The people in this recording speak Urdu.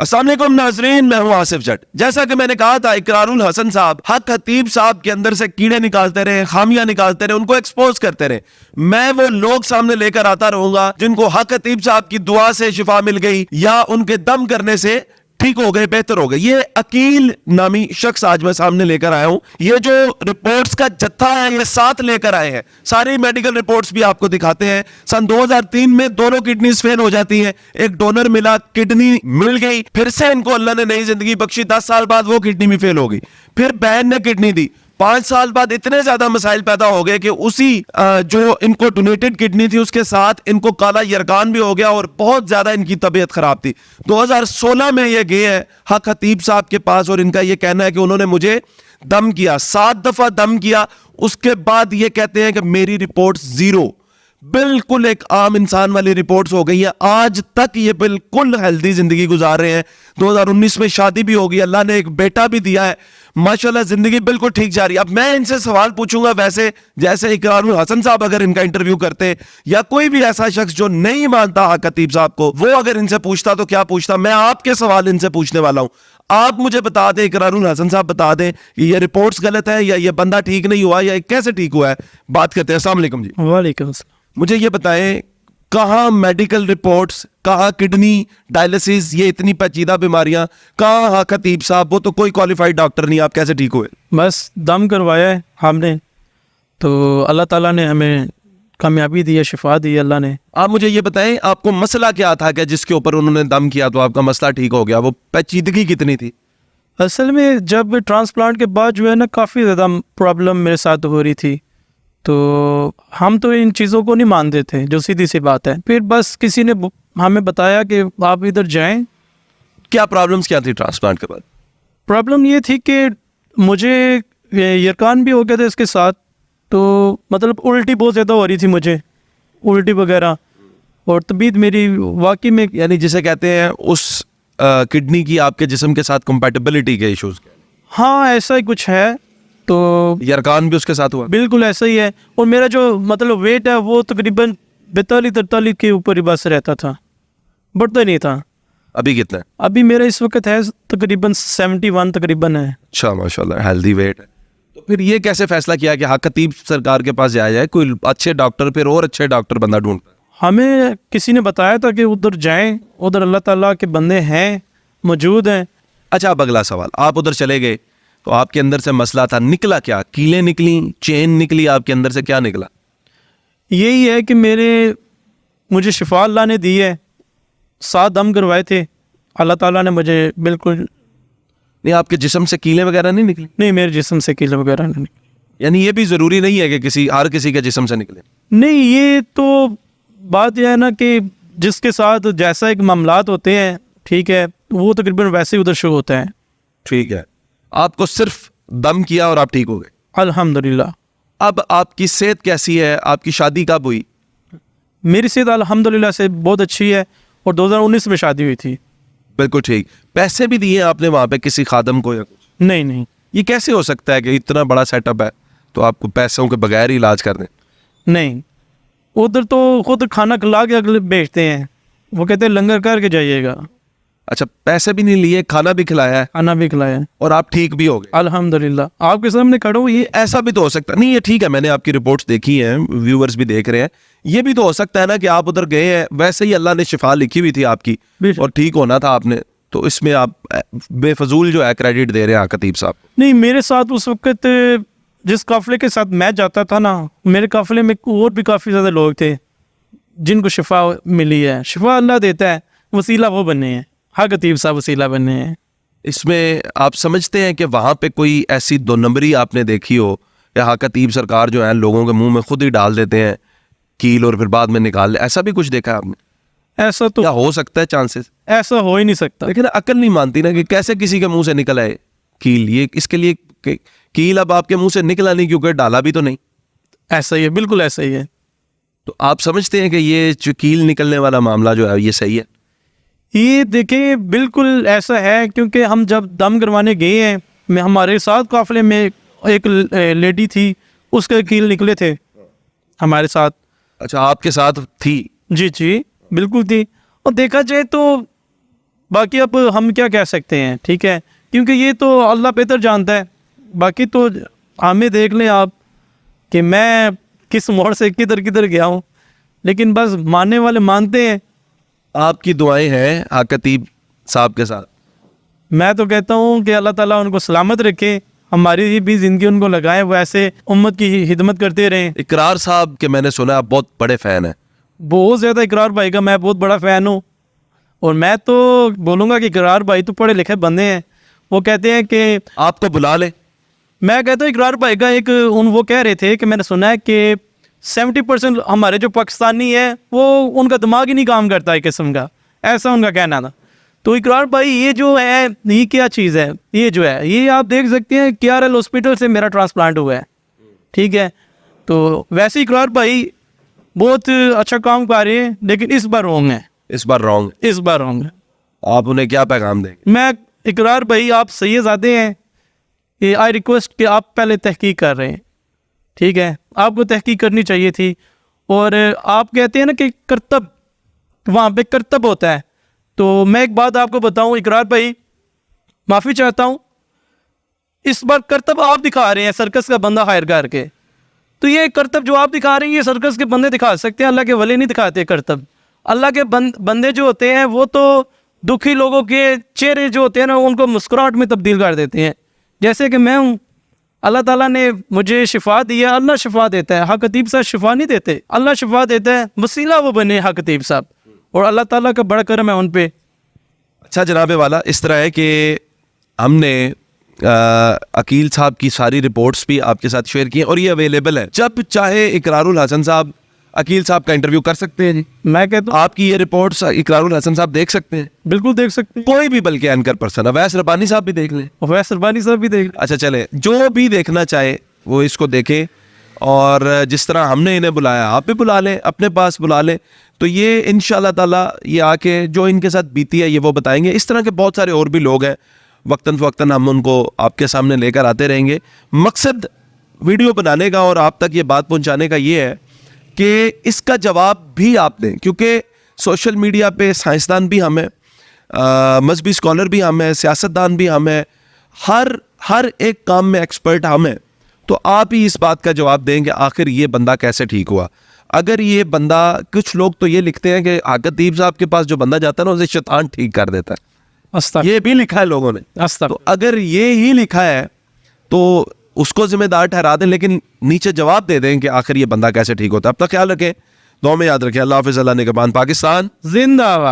السلام علیکم ناظرین، میں ہوں آصف جٹ۔ جیسا کہ میں نے کہا تھا، اقرار الحسن صاحب حق خطیب صاحب کے اندر سے کیڑے نکالتے رہے، خامیاں نکالتے رہے، ان کو ایکسپوز کرتے رہے۔ میں وہ لوگ سامنے لے کر آتا رہوں گا جن کو حق خطیب صاحب کی دعا سے شفا مل گئی یا ان کے دم کرنے سے ٹھیک ہو گئے، بہتر ہو گئے۔ یہ عقیل نامی شخص آج میں سامنے لے کر آیا ہوں۔ یہ جو رپورٹس کا جتھا ہے یہ ساتھ لے کر آئے ہیں، ساری میڈیکل رپورٹس بھی آپ کو دکھاتے ہیں۔ سن 2003 میں دونوں کڈنیز فیل ہو جاتی ہیں، ایک ڈونر ملا، کڈنی مل گئی، پھر سے ان کو اللہ نے نئی زندگی بخشی، 10 سال بعد وہ کڈنی بھی فیل ہو گئی، پھر بہن نے کڈنی دی، 5 سال بعد اتنے زیادہ مسائل پیدا ہو گئے کہ اسی جو ان کو ڈونیٹڈ کڈنی تھی اس کے ساتھ ان کو کالا یرقان بھی ہو گیا اور بہت زیادہ ان کی طبیعت خراب تھی۔ 2016 میں یہ گئے ہیں حق خطیب صاحب کے پاس اور ان کا یہ کہنا ہے کہ انہوں نے مجھے دم کیا، 7 دفعہ دم کیا، اس کے بعد یہ کہتے ہیں کہ میری رپورٹ 0، بالکل ایک عام انسان والی رپورٹس ہو گئی ہے۔ آج تک یہ بالکل ہیلدی زندگی گزار رہے ہیں۔ 2019 میں شادی بھی ہوگی، اللہ نے ایک بیٹا بھی دیا ہے، ماشاءاللہ زندگی بالکل ٹھیک جا رہی ہے۔ اب میں ان سے سوال پوچھوں گا ویسے جیسے اقرار الحسن صاحب اگر ان کا انٹرویو کرتے یا کوئی بھی ایسا شخص جو نہیں مانتا حق خطیب صاحب کو، وہ اگر ان سے پوچھتا تو کیا پوچھتا؟ میں آپ کے سوال ان سے پوچھنے والا ہوں۔ آپ مجھے بتا دیں، اقرار الحسن صاحب بتا دیں کہ یہ رپورٹس غلط ہے یا یہ بندہ ٹھیک نہیں ہوا یا کیسے ٹھیک ہوا ہے۔ بات کرتے ہیں۔ السلام علیکم جی۔ وعلیکم السلام۔ مجھے یہ بتائیں، کہاں میڈیکل رپورٹس، کہاں کڈنی ڈائلسس، یہ اتنی پیچیدہ بیماریاں، کہاں حق خطیب صاحب؟ وہ تو کوئی کوالیفائڈ ڈاکٹر نہیں، آپ کیسے ٹھیک ہوئے؟ بس دم کروایا ہے ہم نے تو اللہ تعالیٰ نے ہمیں کامیابی دی ہے، شفا دی اللہ نے۔ آپ مجھے یہ بتائیں، آپ کو مسئلہ کیا تھا کہ جس کے اوپر انہوں نے دم کیا تو آپ کا مسئلہ ٹھیک ہو گیا؟ وہ پیچیدگی کتنی تھی؟ اصل میں جب ٹرانسپلانٹ کے بعد جو ہے نا کافی زیادہ پرابلم میرے ساتھ ہو رہی تھی، تو ہم تو ان چیزوں کو نہیں مانتے تھے، جو سیدھی سی بات ہے۔ پھر بس کسی نے ہمیں بتایا کہ آپ ادھر جائیں۔ کیا پرابلمس کیا تھی ٹرانسپلانٹ کے بعد؟ پرابلم یہ تھی کہ مجھے یرقان بھی ہو گیا تھا اس کے ساتھ، تو مطلب الٹی بہت زیادہ ہو رہی تھی مجھے، الٹی وغیرہ، اور طبیعت میری واقعی میں یعنی جسے کہتے ہیں اس کڈنی کی آپ کے جسم کے ساتھ کمپیٹیبلٹی کے ایشوز۔ ہاں ایسا ہی کچھ ہے، تو یرقان بھی اس کے ساتھ ہوا؟ بالکل ایسا ہی ہے۔ اور میرا جو مطلب ویٹ ہے وہ تقریباً 42-43 کے اوپر ہی بس رہتا تھا، بڑھتا نہیں تھا۔ ابھی کتنا ہے؟ ابھی میرا اس وقت ہے تقریباً 71 تقریباً ہے۔ اچھا، ماشاءاللہ ہیلدی ویٹ ہے۔ تو پھر یہ کیسے فیصلہ کیا کہ حق خطیب سرکار کے پاس جایا جائے؟ کوئی اچھے ڈاکٹر، پھر اور اچھے ڈاکٹر بندہ ڈھونڈتا ہے؟ ہمیں کسی نے بتایا تھا کہ ادھر جائیں، ادھر اللہ تعالیٰ کے بندے ہیں، موجود ہیں۔ اچھا، اب اگلا سوال، آپ ادھر چلے گئے تو آپ کے اندر سے مسئلہ تھا، نکلا کیا؟ کیلیں نکلیں، چین نکلی، آپ کے اندر سے کیا نکلا؟ یہی ہے کہ مجھے شفا اللہ نے دی ہے، 7 دم کروائے تھے، اللہ تعالیٰ نے مجھے بالکل۔ نہیں، آپ کے جسم سے کیلیں وغیرہ نہیں نکلی؟ نہیں، میرے جسم سے کیلیں وغیرہ نہیں۔ یعنی یہ بھی ضروری نہیں ہے کہ ہر کسی کے جسم سے نکلے؟ نہیں، یہ تو بات یہ ہے نا کہ جس کے ساتھ جیسا ایک معاملات ہوتے ہیں، ٹھیک ہے، وہ تقریباً ویسے ہی ادھر شو ہوتا ہے۔ ٹھیک ہے، آپ کو صرف دم کیا اور آپ ٹھیک ہو گئے؟ الحمدللہ۔ اب آپ کی صحت کیسی ہے؟ آپ کی شادی کب ہوئی؟ میری صحت الحمدللہ سے بہت اچھی ہے، اور 2019 میں شادی ہوئی تھی۔ بالکل ٹھیک۔ پیسے بھی دیے آپ نے وہاں پہ کسی خادم کو یا کچھ؟ نہیں۔ یہ کیسے ہو سکتا ہے کہ اتنا بڑا سیٹ اپ ہے تو آپ کو پیسوں کے بغیر ہی علاج کر دیں؟ نہیں، ادھر تو خود کھانا کھلا کے اگلے بیچتے ہیں، وہ کہتے ہیں لنگر کر کے جائیے گا۔ اچھا، پیسے بھی نہیں لیے، کھانا بھی کھلایا ہے، کھانا بھی کھلایا، اور آپ ٹھیک بھی ہو گئے؟ الحمدللہ۔ آپ کے سامنے کھڑا ہوں، یہ ایسا بھی تو ہو سکتا نہیں، یہ ٹھیک ہے، میں نے آپ کی رپورٹس دیکھی ہیں، ویورز بھی دیکھ رہے ہیں، یہ بھی تو ہو سکتا ہے نا کہ آپ ادھر گئے ہیں، ویسے ہی اللہ نے شفا لکھی ہوئی تھی آپ کی اور ٹھیک ہونا تھا آپ نے، تو اس میں آپ بے فضول جو ہے کریڈٹ دے رہے ہیں خطیب صاحب۔ نہیں، میرے ساتھ اس وقت جس قافلے کے ساتھ میں جاتا تھا نا، میرے قافلے میں اور بھی کافی زیادہ لوگ تھے جن کو شفا ملی ہے۔ شفا اللہ دیتا ہے، وسیلہ وہ بنے ہیں، حق خطیب صاحب وسیلہ بنے ہیں۔ اس میں آپ سمجھتے ہیں کہ وہاں پہ کوئی ایسی 2 نمبری آپ نے دیکھی ہو، یا حق خطیب سرکار جو ہیں لوگوں کے منہ میں خود ہی ڈال دیتے ہیں کیل اور پھر بعد میں نکال لیں، ایسا بھی کچھ دیکھا ہے آپ نے؟ ایسا تو کیا ہو سکتا ہے چانسز؟ ایسا ہو ہی نہیں سکتا، لیکن عقل نہیں مانتی نا کہ کیسے کسی کے منہ سے نکل آئے کیل۔ یہ اس کے لیے کیل اب آپ کے منہ سے نکلا نہیں کیونکہ ڈالا بھی تو نہیں۔ ایسا ہی ہے، بالکل ایسا ہی ہے۔ تو آپ سمجھتے ہیں کہ یہ جو کیل نکلنے والا معاملہ جو ہے یہ صحیح ہے؟ یہ دیکھیں بالکل ایسا ہے، کیونکہ ہم جب دم کروانے گئے ہیں، ہمارے ساتھ قافلے میں ایک لیڈی تھی، اس کے کیل نکلے تھے ہمارے ساتھ۔ اچھا، آپ کے ساتھ تھی؟ جی بالکل تھی۔ اور دیکھا جائے تو باقی اب ہم کیا کہہ سکتے ہیں, ٹھیک ہے, کیونکہ یہ تو اللہ بہتر جانتا ہے. باقی تو ہمیں دیکھ لیں آپ کہ میں کس موڑ سے کدھر گیا ہوں, لیکن بس ماننے والے مانتے ہیں. آپ کی دعائیں ہیں حق خطیب صاحب کے ساتھ؟ میں تو کہتا ہوں کہ اللہ تعالیٰ ان کو سلامت رکھے, ہماری بھی زندگی ان کو لگائیں, وہ ایسے امت کی خدمت کرتے رہیں. اقرار صاحب کے میں نے سنا آپ بہت بڑے فین ہیں. بہت زیادہ اقرار بھائی کا میں بہت بڑا فین ہوں, اور میں تو بولوں گا کہ اقرار بھائی تو پڑھے لکھے بندے ہیں. وہ کہتے ہیں کہ آپ کو بلا لیں. میں کہتا ہوں اقرار بھائی کا ایک وہ کہہ رہے تھے کہ میں نے سنا ہے کہ 70% ہمارے جو پاکستانی ہیں وہ ان کا دماغ ہی نہیں کام کرتا ایک قسم کا, ایسا ان کا کہنا تھا. تو اقرار بھائی یہ جو ہے یہ کیا چیز ہے, یہ جو ہے یہ آپ دیکھ سکتے ہیں KRL ہاسپٹل سے میرا ٹرانسپلانٹ ہوا ہے, ٹھیک ہے. تو ویسے اقرار بھائی بہت اچھا کام کر رہے ہیں, لیکن اس بار رونگ ہے, اس بار رونگ ہے. آپ انہیں کیا پیغام دیں گے؟ میں اقرار بھائی آپ سید زادے ہیں, یہ آئی ریکویسٹ کہ آپ پہلے تحقیق کر رہے ہیں, ٹھیک ہے, آپ کو تحقیق کرنی چاہیے تھی. اور آپ کہتے ہیں نا کہ کرتب, وہاں پہ کرتب ہوتا ہے. تو میں ایک بات آپ کو بتاؤں اقرار بھائی, معافی چاہتا ہوں, اس بار کرتب آپ دکھا رہے ہیں سرکس کا بندہ ہائر کر کے. تو یہ کرتب جو آپ دکھا رہے ہیں یہ سرکس کے بندے دکھا سکتے ہیں, اللہ کے ولی نہیں دکھاتے کرتب. اللہ کے بندے جو ہوتے ہیں وہ تو دکھی لوگوں کے چہرے جو ہوتے ہیں نا ان کو مسکراہٹ میں تبدیل کر دیتے ہیں. جیسے کہ میں ہوں, اللہ تعالیٰ نے مجھے شفا دی ہے, اللہ شفا دیتا ہے, حق خطیب صاحب شفا نہیں دیتے, اللہ شفا دیتا ہے, وسیلہ وہ بنے حق خطیب صاحب, اور اللہ تعالیٰ کا بڑا کرم ہے ان پہ. اچھا جناب والا, اس طرح ہے کہ ہم نے عقیل صاحب کی ساری رپورٹس بھی آپ کے ساتھ شیئر کی ہیں اور یہ اویلیبل ہے, جب چاہے اقرار الحسن صاحب عقیل صاحب کا انٹرویو کر سکتے ہیں. جی میں کہتا ہوں آپ کی یہ رپورٹس اقرار الحسن صاحب دیکھ سکتے ہیں, بالکل دیکھ سکتے ہیں, کوئی بھی بلکہ اینکر پرسن, اویس ربانی صاحب بھی دیکھ لیں, اویس ربانی صاحب بھی دیکھ لیں. اچھا چلے, جو بھی دیکھنا چاہے وہ اس کو دیکھیں, اور جس طرح ہم نے انہیں بلایا آپ بھی بلا لیں, اپنے پاس بلا لیں. تو یہ انشاءاللہ تعالیٰ یہ آ کے جو ان کے ساتھ بیتی ہے یہ وہ بتائیں گے. اس طرح کے بہت سارے اور بھی لوگ ہیں, وقتاً فوقتاً ہم ان کو آپ کے سامنے لے کر آتے رہیں گے. مقصد ویڈیو بنانے کا اور آپ تک یہ بات پہنچانے کا یہ ہے کہ اس کا جواب بھی آپ دیں, کیونکہ سوشل میڈیا پہ سائنسدان بھی ہم ہیں, مذہبی اسکالر بھی ہم ہیں, سیاستدان بھی ہم ہیں, ہر ایک کام میں ایکسپرٹ ہم ہیں. تو آپ ہی اس بات کا جواب دیں کہ آخر یہ بندہ کیسے ٹھیک ہوا. اگر یہ بندہ, کچھ لوگ تو یہ لکھتے ہیں کہ حق خطیب صاحب کے پاس جو بندہ جاتا ہے نا اسے شیطان ٹھیک کر دیتا ہے, یہ بھی لکھا ہے لوگوں نے. تو اگر یہ ہی لکھا ہے تو اس کو ذمہ دار ٹھہرا دیں, لیکن نیچے جواب دے دیں کہ آخر یہ بندہ کیسے ٹھیک ہوتا ہے. اب تک خیال رکھیں, دعا میں یاد رکھیں. اللہ حافظ, اللہ نگہبان. پاکستان زندہ باد.